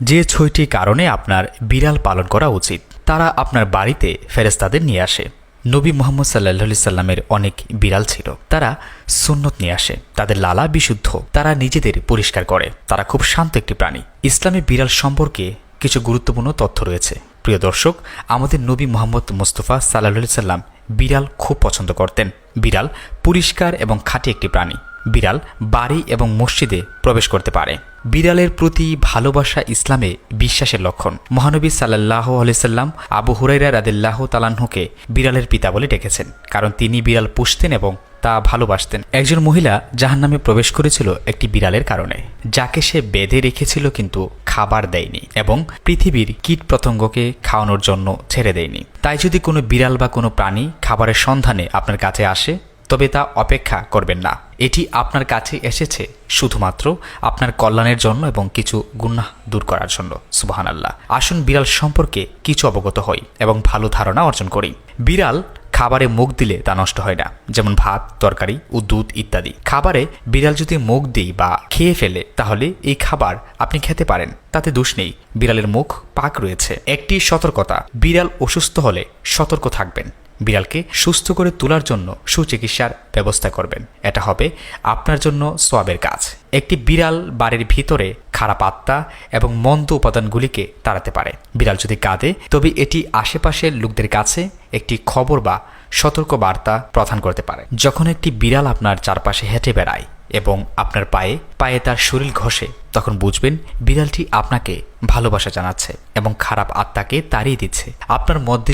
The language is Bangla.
যে 6টি কারণে আপনার বিড়াল পালন করা উচিত। তারা আপনার বাড়িতে ফেরেশতাদের নিয়ে আসে। নবী মুহাম্মদ সাল্লাল্লাহু আলাইহি সাল্লামের অনেক বিড়াল ছিল। তারা সুন্নত নিয়ে আসে। তাদের লালা বিশুদ্ধ। তারা নিজেদের পরিষ্কার করে। তারা খুব শান্ত একটি প্রাণী। ইসলামে বিড়াল সম্পর্কে কিছু গুরুত্বপূর্ণ তথ্য রয়েছে। প্রিয় দর্শক, আমাদের নবী মুহাম্মদ মুস্তাফা সাল্লাল্লাহু আলাইহি সাল্লাম বিড়াল খুব পছন্দ করতেন। বিড়াল পরিষ্কার এবং খাঁটি একটি প্রাণী। বিড়াল বাড়ি এবং মসজিদে প্রবেশ করতে পারে। বিড়ালের প্রতি ভালোবাসা ইসলামে বিশ্বাসের লক্ষণ। মহানবী সাল্লাল্লাহু আলাইহি সাল্লাম আবু হুরায়রা রাদিয়াল্লাহু তাআলা আনহুকে বিড়ালের পিতা বলে ডেকেছেন, কারণ তিনি বিড়াল পুষতেন এবং তা ভালোবাসতেন। একজন মহিলা জাহান্নামে প্রবেশ করেছিল একটি বিড়ালের কারণে, যাকে সে বেঁধে রেখেছিল কিন্তু খাবার দেয়নি এবং পৃথিবীর কীট পতঙ্গকে খাওয়ানোর জন্য ছেড়ে দেয়নি। তাই যদি কোনো বিড়াল বা কোনো প্রাণী খাবারের সন্ধানে আপনার কাছে আসে, তবে তা অপেক্ষা করবেন না। এটি আপনার কাছে এসেছে শুধুমাত্র আপনার কল্যাণের জন্য এবং কিছু গুনাহ দূর করার জন্য। সুবহানাল্লাহ। আসুন বিড়াল সম্পর্কে কিছু অবগত হই এবং ভালো ধারণা অর্জন করি। বিড়াল খাবারে মুখ দিলে তা নষ্ট হয় না, যেমন ভাত, তরকারি ও দুধ ইত্যাদি। খাবারে বিড়াল যদি মুখ দেয় বা খেয়ে ফেলে, তাহলে এই খাবার আপনি খেতে পারেন, তাতে দোষ নেই। বিড়ালের মুখ পাক রয়েছে। একটি সতর্কতা: বিড়াল অসুস্থ হলে সতর্ক থাকবেন। বিড়ালকে সুস্থ করে তোলার জন্য সুচিকিৎসার ব্যবস্থা করবেন। এটা হবে আপনার জন্য সওয়াবের কাজ। একটি বিড়াল বাড়ির ভিতরে খারাপ আত্মা এবং মন্দ উপাদানগুলিকে তাড়াতে পারে। বিড়াল যদি কাঁদে, তবে এটি আশেপাশের লোকদের কাছে একটি খবর বা সতর্ক বার্তা প্রদান করতে পারে। যখন একটি বিড়াল আপনার চারপাশে হেঁটে বেড়ায় এবং আপনার পায়ে পায়ে তার শরীর ঘষে, তখন বুঝবেন বিড়ালটি আপনাকে ভালোবাসা জানাচ্ছে এবং খারাপ আত্মাকে তাড়িয়ে দিচ্ছে। আপনার মধ্যে